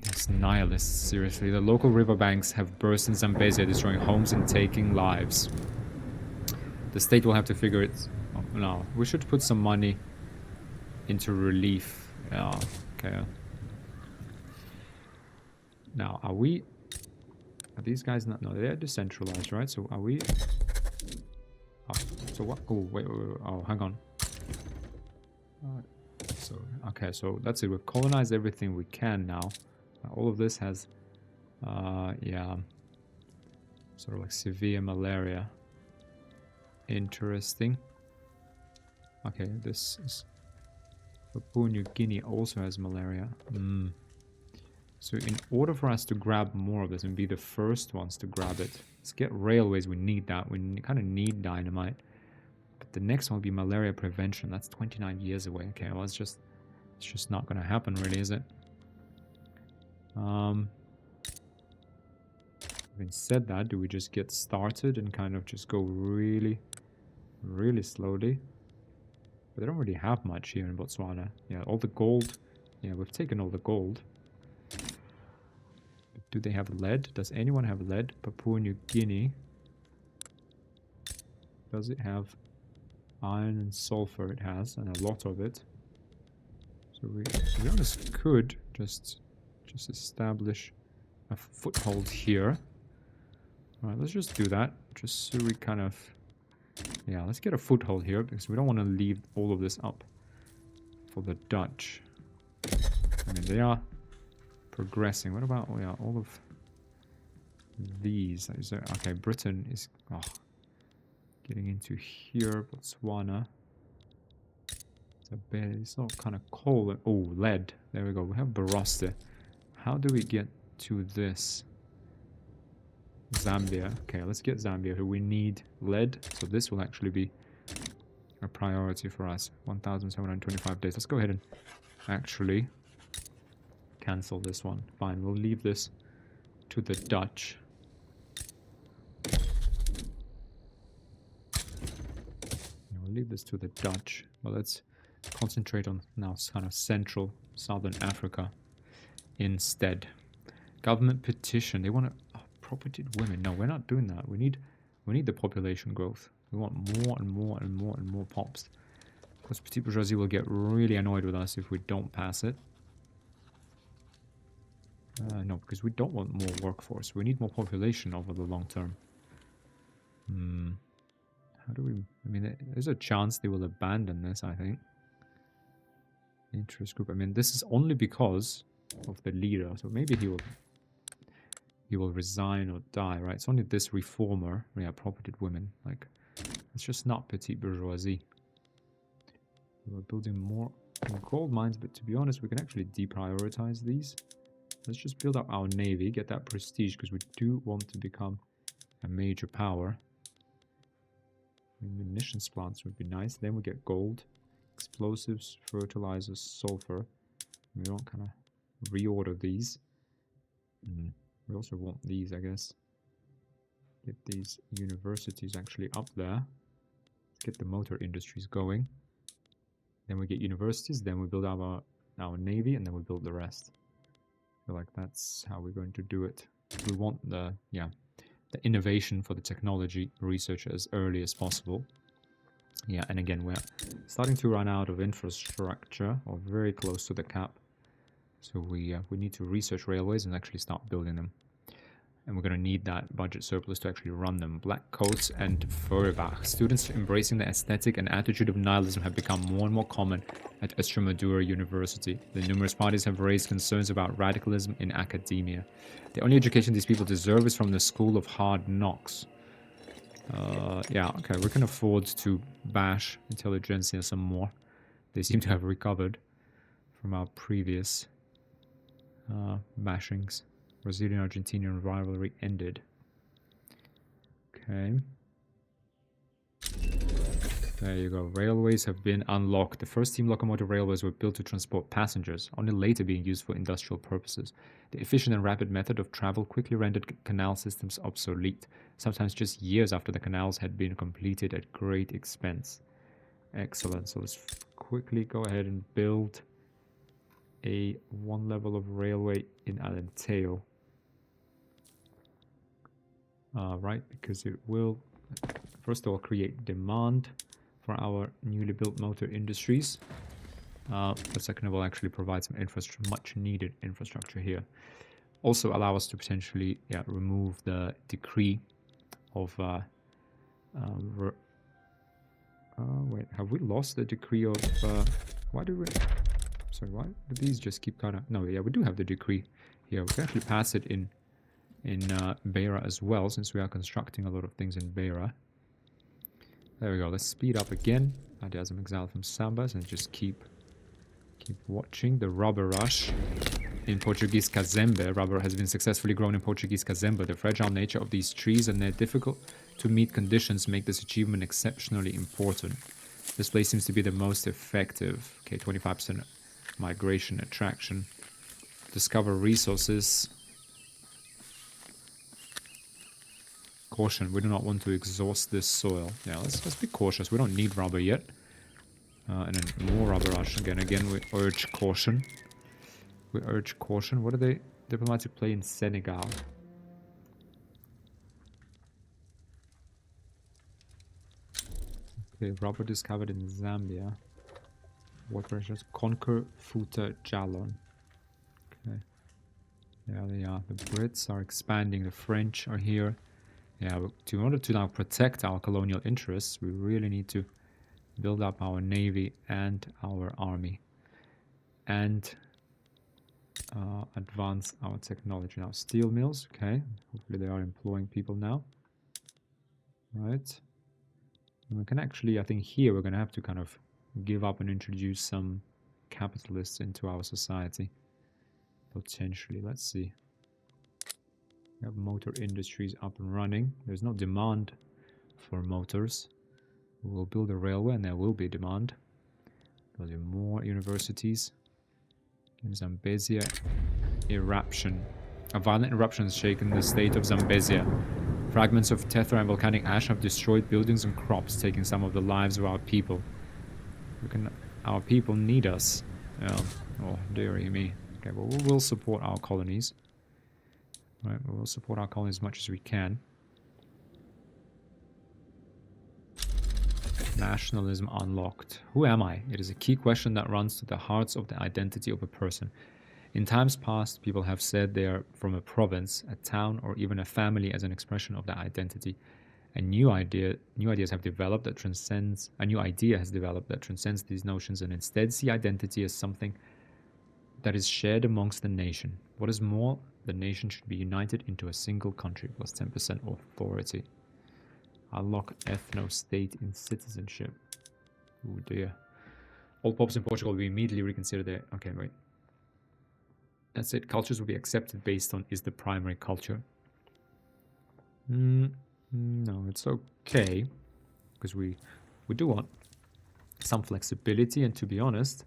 These nihilists, seriously. The local riverbanks have burst in Zambezia, destroying homes and taking lives. The state will have to figure it. Oh, no, we should put some money into relief. Yeah, okay. Now, are these guys not? No, they're decentralized, right? So are we? Oh, so what? Oh, wait. Oh, hang on. So okay, so that's it. We've colonized everything we can now. All of this has, yeah, sort of like severe malaria. Interesting. Okay, this is Papua New Guinea also has malaria. So in order for us to grab more of this and be the first ones to grab it, let's get railways. We need that. We kind of need dynamite. But the next one will be malaria prevention. That's 29 years away. Okay, well, it's just not going to happen, really, is it? Having said that, do we just get started and kind of just go really, really slowly? But they don't really have much here in Botswana. Yeah, all the gold. Yeah, we've taken all the gold. But do they have lead? Does anyone have lead? Papua New Guinea. Does it have iron and sulfur? It has, and a lot of it. So we, to be honest, could just establish a foothold here. All right, let's just do that. Just so we kind of, yeah, let's get a foothold here because we don't want to leave all of this up for the Dutch. I mean, they are progressing. What about, oh yeah, all of these? Is there, okay, Britain is getting into here. Botswana. It's not kind of coal. Oh, lead. There we go. We have Barossa. How do we get to this? Zambia. Okay, let's get Zambia. Here we need lead. So this will actually be a priority for us. 1,725 days. Let's go ahead and actually cancel this one. Fine, we'll leave this to the Dutch. We'll leave this to the Dutch. But let's concentrate on now kind of central southern Africa instead. Government petition. They want to propertied women. No, we're not doing that. We need the population growth. We want more and more and more and more pops. Because petite bourgeoisie will get really annoyed with us if we don't pass it. No, because we don't want more workforce. We need more population over the long term. How do we... I mean, there's a chance they will abandon this, I think. Interest group. I mean, this is only because of the leader. So maybe he will resign or die, right? It's only this reformer. Yeah, propertied women. Like, it's just not petite bourgeoisie. We're building more gold mines, but to be honest, we can actually deprioritize these. Let's just build up our navy, get that prestige, because we do want to become a major power. Munitions plants would be nice. Then we get gold, explosives, fertilizers, sulfur. We don't kind of reorder these. We also want these, I guess. Get these universities actually up there. Get the motor industries going. Then we get universities, then we build our navy, and then we build the rest. I feel like that's how we're going to do it. We want the innovation for the technology research as early as possible. Yeah, and again, we're starting to run out of infrastructure, or very close to the cap. So we need to research railways and actually start building them. And we're going to need that budget surplus to actually run them. Black coats and Feuerbach. Students embracing the aesthetic and attitude of nihilism have become more and more common at Extremadura University. The numerous parties have raised concerns about radicalism in academia. The only education these people deserve is from the school of hard knocks. Yeah, okay, we can afford to bash intelligentsia some more. They seem to have recovered from our previous bashings. Brazilian-Argentinian rivalry ended. Okay. There you go. Railways have been unlocked. The first steam locomotive railways were built to transport passengers, only later being used for industrial purposes. The efficient and rapid method of travel quickly rendered canal systems obsolete, sometimes just years after the canals had been completed at great expense. Excellent. So let's quickly go ahead and build one level of railway in Alentejo. Right, because it will first of all create demand for our newly built motor industries, but second of all actually provide some much needed infrastructure here. Also allow us to potentially remove the decree of wait, have we lost the decree of why do these just keep kind of... No, yeah, we do have the decree here. We can actually pass it in Beira as well, since we are constructing a lot of things in Beira. There we go. Let's speed up again. Ideasm exiled from Sambas, and just keep watching the rubber rush in Portuguese Cazembe. Rubber has been successfully grown in Portuguese Cazembe. The fragile nature of these trees and their difficult to meet conditions make this achievement exceptionally important. This place seems to be the most effective. Okay, 25% migration attraction. Discover resources. Caution, we do not want to exhaust this soil. Yeah, let's be cautious. We don't need rubber yet. And then more rubber rush again. Again, we urge caution. We urge caution. What are they? Diplomatic play in Senegal. Okay, rubber discovered in Zambia. What pressures? Conquer Futa Jalon. Okay. There they are. The Brits are expanding. The French are here. Yeah, in order to now protect our colonial interests, we really need to build up our navy and our army. And advance our technology. Now, steel mills, okay. Hopefully they are employing people now. Right. And we can actually, I think here we're going to have to kind of give up and introduce some capitalists into our society. Potentially, let's see. We have motor industries up and running. There's no demand for motors. We will build a railway and there will be demand. Building more universities. In Zambezia, eruption. A violent eruption has shaken the state of Zambezia. Fragments of tephra and volcanic ash have destroyed buildings and crops, taking some of the lives of our people. Our people need us. Oh, dearie me. Okay, well, we will support our colonies. Right, we will support our colonies as much as we can. Nationalism unlocked. Who am I? It is a key question that runs to the hearts of the identity of a person. In times past, people have said they are from a province, a town, or even a family as an expression of that identity. A new idea has developed that transcends these notions and instead see identity as something that is shared amongst the nation. What is more, the nation should be united into a single country plus 10% authority. Unlock ethno-state in citizenship. Oh dear. All pops in Portugal will be immediately reconsider their... Okay, wait. That's it. Cultures will be accepted based on is the primary culture. No, it's okay. Because we do want some flexibility, and to be honest,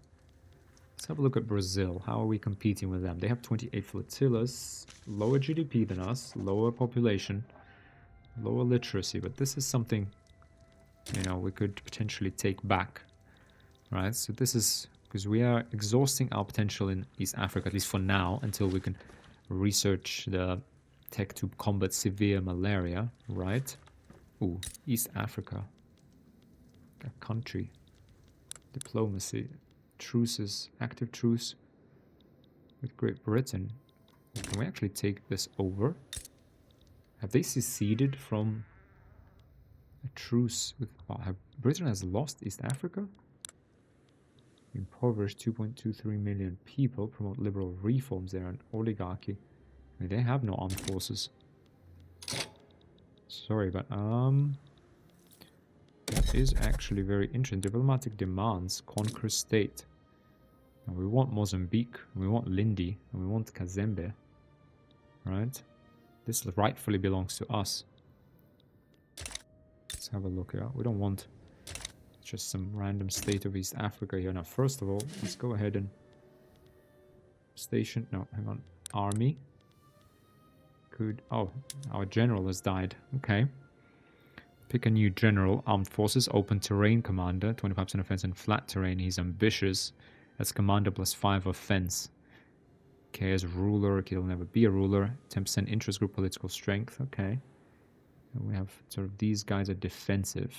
let's have a look at Brazil. How are we competing with them? They have 28 flotillas, lower GDP than us, lower population, lower literacy, but this is something, you know, we could potentially take back, right? So this is because we are exhausting our potential in East Africa, at least for now, until we can research the tech to combat severe malaria, right? Ooh, East Africa. A country. Diplomacy. Truces. Active truce with Great Britain. Can we actually take this over? Have they seceded from a truce with... Oh, Britain has lost East Africa? Impoverish 2.23 million people, promote liberal reforms. They're an oligarchy. I mean, they have no armed forces. Sorry, but that is actually very interesting. Diplomatic demands, conquer state. Now, we want Mozambique, we want Lindi, and we want Kazembe. Right? This rightfully belongs to us. Let's have a look here. We don't want just some random state of East Africa here. Now, first of all, let's go ahead and station... No, hang on. Army. Could... Oh, our general has died. Okay. Pick a new general. Armed Forces, open terrain commander. 25% offense and flat terrain. He's ambitious. That's commander plus 5 offense. Okay, as ruler, okay, he'll never be a ruler. 10% interest group, political strength. Okay. And we have sort of these guys are defensive.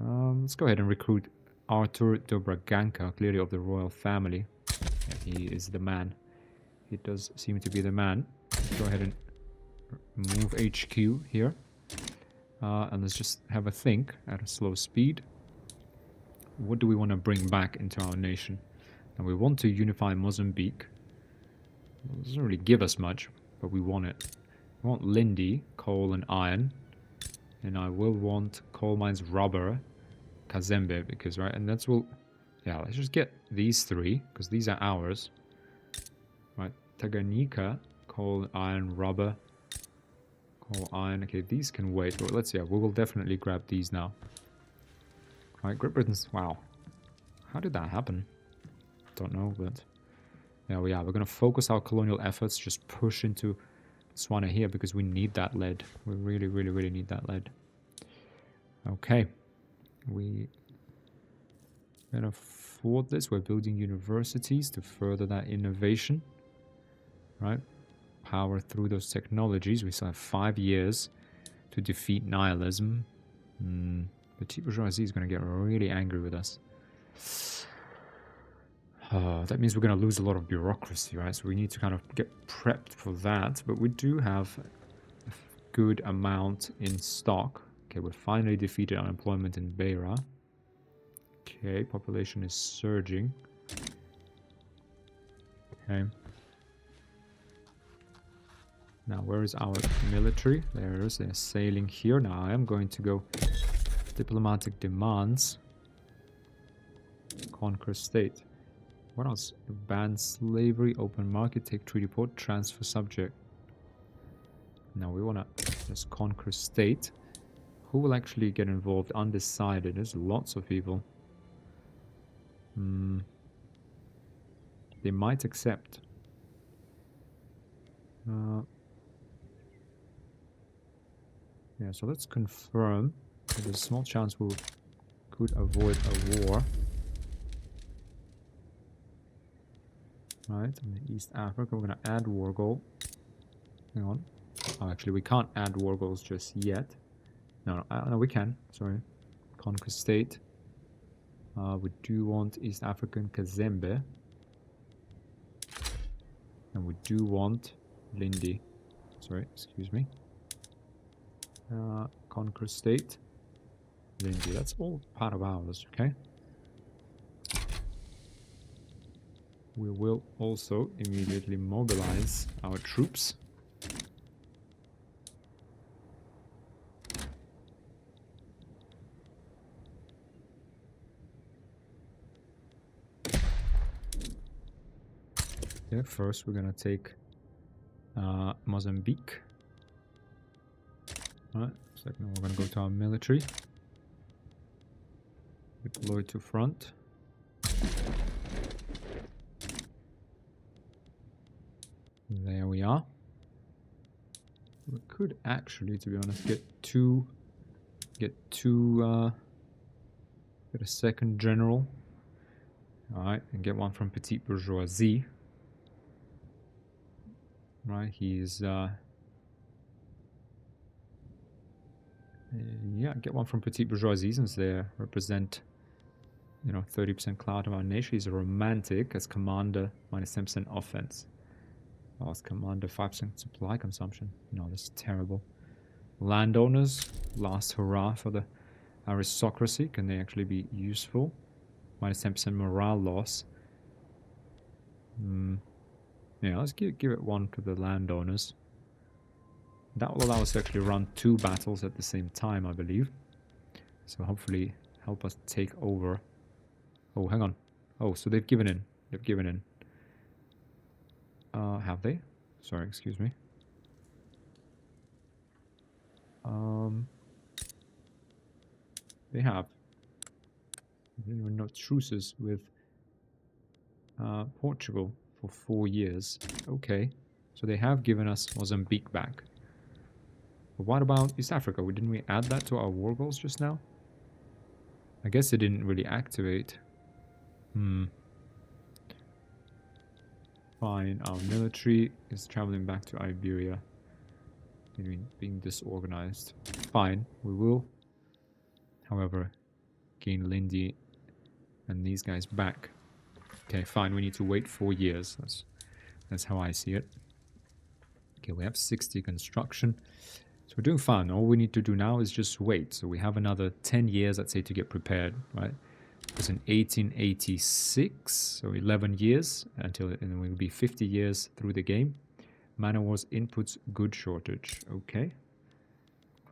Let's go ahead and recruit Arthur de Braganca, clearly of the royal family. Yeah, he is the man. He does seem to be the man. Go ahead and move HQ here. And let's just have a think at a slow speed. What do we want to bring back into our nation? And we want to unify Mozambique. It doesn't really give us much, but we want it. We want Lindi, coal and iron. And I will want coal mines, rubber, Kazembe, because, right, and that's, well, yeah, let's just get these three, because these are ours. Right, Tanganyika, coal, iron, rubber, coal, iron, okay, these can wait, but let's see, yeah, we will definitely grab these now. Right, Great Britain's, wow, how did that happen? Don't know, but there we are. We're going to focus our colonial efforts, just push into Botswana here, because we need that lead. We really, really, really need that lead. Okay. We can afford this. We're building universities to further that innovation. Right? Power through those technologies. We still have 5 years to defeat nihilism. The Petit bourgeoisie is going to get really angry with us. That means we're going to lose a lot of bureaucracy, right? So we need to kind of get prepped for that. But we do have a good amount in stock. Okay, we finally defeated unemployment in Beira. Okay, population is surging. Okay. Now, where is our military? There it is. They're sailing here. Now, I am going to go diplomatic demands. Conquer state. What else? Ban slavery, open market, take treaty port, transfer subject. Now we want to just conquer state. Who will actually get involved? Undecided. There's lots of people. They might accept. Yeah, so let's confirm. There's a small chance we could avoid a war. Right, in East Africa, we're going to add war goal. Hang on. Oh, actually, we can't add war goals just yet. No, we can. Sorry. Conquer state. We do want East African Kazembe. And we do want Lindi. Sorry, excuse me. Conquer state. Lindi. That's all part of ours, okay? We will also immediately mobilize our troops. Yeah, first we're gonna take Mozambique. Alright, second we're gonna go to our military. Deploy to front. There we are. We could actually, to be honest, get a second general. Alright, and get one from Petite Bourgeoisie. Right, he's yeah, get one from Petite Bourgeoisie since they represent, you know, 30% clout of our nation. He's a romantic as commander, minus 10% offense. Oh, as commander, 5% supply consumption. No, this is terrible. Landowners, last hurrah for the aristocracy. Can they actually be useful? Minus 10% morale loss. Yeah, let's give it one to the landowners. That will allow us to actually run 2 battles at the same time, I believe. So hopefully help us take over. Oh, hang on. Oh, so they've given in. They've given in. Have they? Sorry, excuse me. They have. There were no truces with Portugal for 4 years. Okay, so they have given us Mozambique back. But what about East Africa? Didn't we add that to our war goals just now? I guess it didn't really activate. Fine, our military is traveling back to Iberia. Being disorganized. Fine, we will, however, gain Lindi and these guys back. Okay, fine, we need to wait 4 years. That's how I see it. Okay, we have 60 construction. So we're doing fine. All we need to do now is just wait. So we have another 10 years, let's say, to get prepared, right? It's in 1886, so 11 years until, and then we'll be 50 years through the game. Man of War's inputs good shortage. Okay.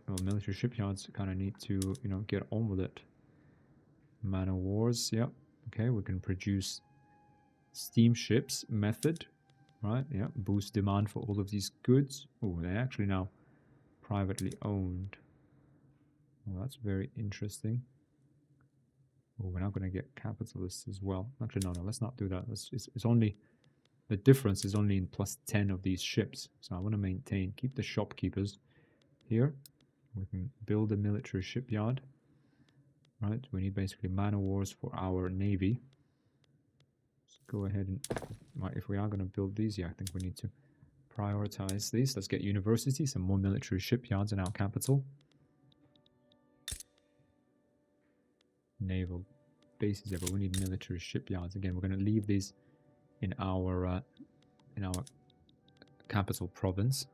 Well, military shipyards kind of need to, you know, get on with it. Man of Wars, yep. Okay, we can produce steamships method, right? Yeah, boost demand for all of these goods. Oh, they're actually now privately owned. Well, that's very interesting. Oh, we're now going to get capitalists as well. Actually, no, let's not do that. It's only, the difference is only in +10 of these ships. So I want to maintain, keep the shopkeepers here. We can build a military shipyard. Right, we need basically man of wars for our navy. Let's go ahead and, right, if we are going to build these, yeah, I think we need to prioritize these. Let's get universities and more military shipyards in our capital. Naval bases, yeah, but we need military shipyards. Again, we're going to leave these in our capital province.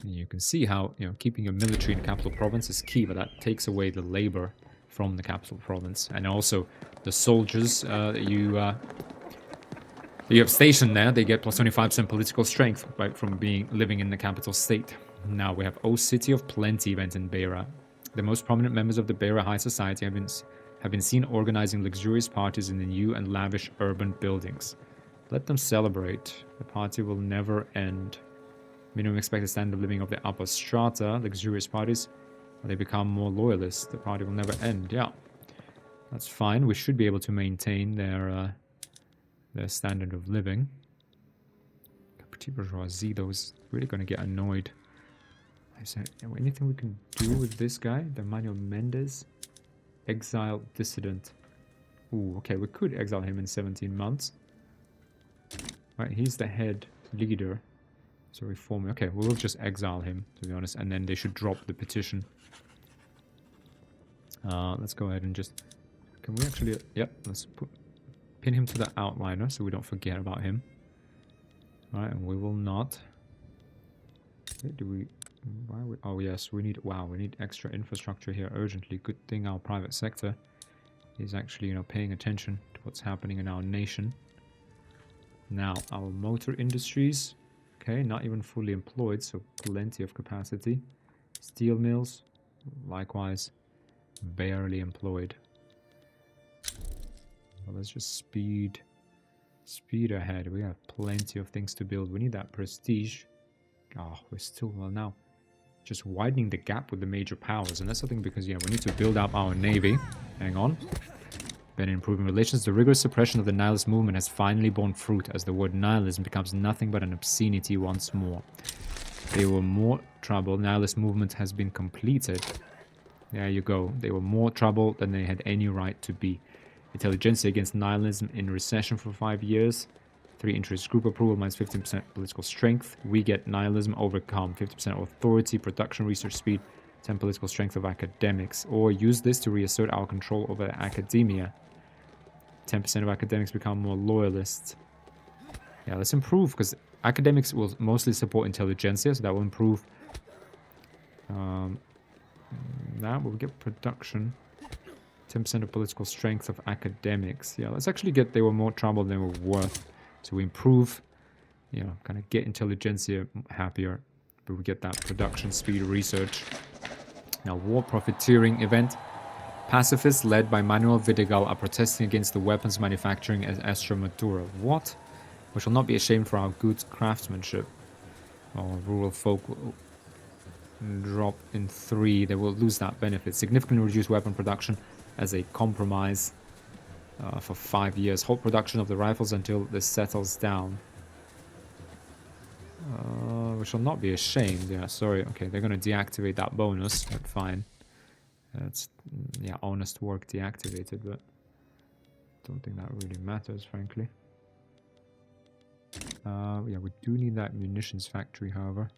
And you can see how, you know, keeping your military in the capital province is key, but that takes away the labor from the capital province, and also the soldiers you have stationed there. They get +25% political strength, right, from living in the capital state. Now we have O City of Plenty event in Beira. The most prominent members of the Beira high society have been seen organizing luxurious parties in the new and lavish urban buildings. Let them celebrate. The party will never end. Minimum expected standard of living of the upper strata, luxurious parties They become more loyalists. The party will never end. Yeah, that's fine. We should be able to maintain their standard of living. Petit bourgeoisie, though, is really going to get annoyed. Is there anything we can do with this guy? The Manuel Mendes? Exile dissident. Ooh, okay, we could exile him in 17 months. Right, he's the head leader. So reform. Okay, we'll just exile him, to be honest, and then they should drop the petition. Let's go ahead and just... Can we actually... Yep, let's pin him to the outliner so we don't forget about him. Alright, and we will not... Wait, do we... Why we, oh yes, we need... Wow, we need extra infrastructure here urgently. Good thing our private sector is actually, you know, paying attention to what's happening in our nation. Now, our motor industries... Okay, not even fully employed, so plenty of capacity. Steel mills, likewise, barely employed. Well, let's just speed ahead. We have plenty of things to build. We need that prestige. Oh, we're still, well, now just widening the gap with the major powers, and that's something because, yeah, we need to build up our navy. Hang on. Then improving relations, the rigorous suppression of the nihilist movement has finally borne fruit as the word nihilism becomes nothing but an obscenity once more. They were more trouble. Nihilist movement has been completed. There you go. They were more trouble than they had any right to be. Intelligentsia against nihilism in recession for 5 years. 3 interest group approval minus 15% political strength. We get nihilism overcome. 50% authority, production, research speed. 10 political strength of academics. Or use this to reassert our control over academia. 10% of academics become more loyalists. Yeah, let's improve, because academics will mostly support intelligentsia, so that will improve. That will get production. 10% of political strength of academics. Yeah, let's actually get they were more trouble than they were worth. So we improve, you know, kind of get intelligentsia happier, but we get that production speed research. Now, war profiteering event. Pacifists led by Manuel Vidigal are protesting against the weapons manufacturing at Extremadura. What? We shall not be ashamed for our good craftsmanship. Oh, rural folk will drop in 3. They will lose that benefit. Significantly reduce weapon production as a compromise for 5 years. Halt production of the rifles until this settles down. We shall not be ashamed. Yeah, sorry. Okay, they're going to deactivate that bonus. But fine. It's, yeah, honest work deactivated, but don't think that really matters, frankly. Yeah, we do need that munitions factory, however,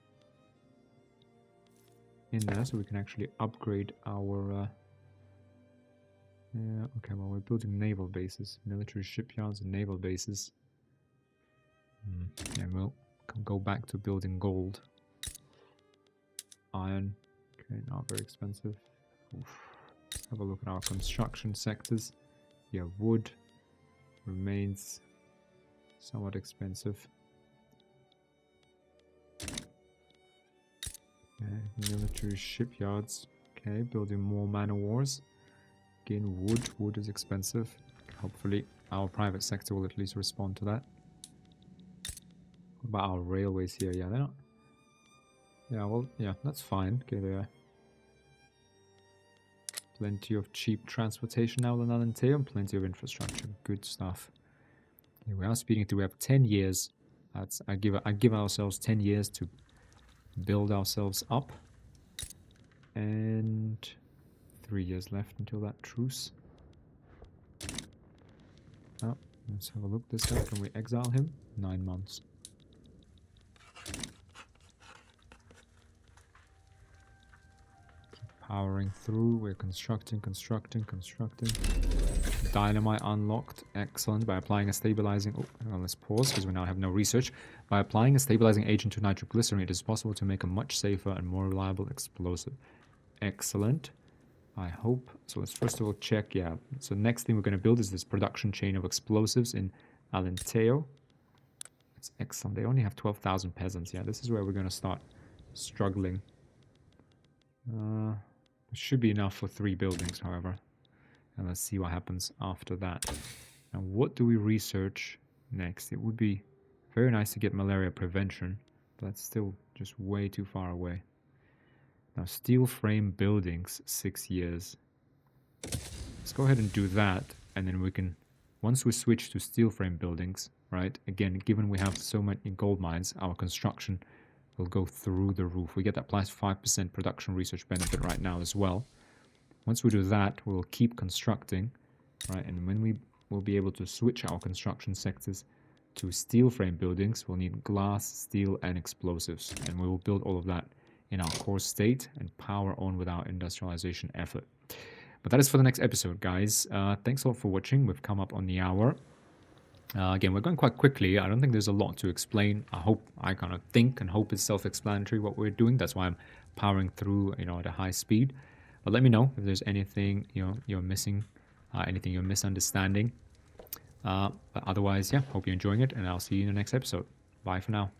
in there, so we can actually upgrade our... yeah, okay, well, we're building naval bases, military shipyards and naval bases. Yeah, we'll go back to building gold. Iron, okay, not very expensive. Oof. Let's have a look at our construction sectors. Yeah, wood remains somewhat expensive. Okay, military shipyards. Okay, building more man o' wars. Again, wood. Wood is expensive. Hopefully, our private sector will at least respond to that. What about our railways here? Yeah, they're not... Yeah, well, yeah, that's fine. Okay, there. Plenty of cheap transportation now in Alenteo and plenty of infrastructure. Good stuff. Okay, we are speeding through. We have 10 years. That's I give ourselves 10 years to build ourselves up. And 3 years left until that truce. Oh, let's have a look this guy. Can we exile him? 9 months. Powering through, we're constructing. Dynamite unlocked, excellent. By applying a stabilizing... Oh, well, let's pause because we now have no research. By applying a stabilizing agent to nitroglycerin, it is possible to make a much safer and more reliable explosive. Excellent. I hope... So let's first of all check, yeah. So next thing we're going to build is this production chain of explosives in Alenteo. It's excellent. They only have 12,000 peasants. Yeah, this is where we're going to start struggling. It should be enough for 3 buildings, however. And let's see what happens after that. Now, what do we research next? It would be very nice to get malaria prevention, but that's still just way too far away. Now, steel frame buildings, 6 years. Let's go ahead and do that, and then we can, once we switch to steel frame buildings, right, again, given we have so many gold mines, our construction will go through the roof. We get that plus 5% production research benefit right now as well. Once we do that, we'll keep constructing, right, and when we will be able to switch our construction sectors to steel frame buildings, we'll need glass, steel, and explosives, and we will build all of that in our core state and power on with our industrialization effort. But that is for the next episode, guys. Thanks a lot for watching. We've come up on the hour. Again, we're going quite quickly. I don't think there's a lot to explain. I kind of think and hope it's self-explanatory what we're doing. That's why I'm powering through, at a high speed. But let me know if there's anything you're missing, anything you're misunderstanding. But otherwise, yeah, hope you're enjoying it, and I'll see you in the next episode. Bye for now.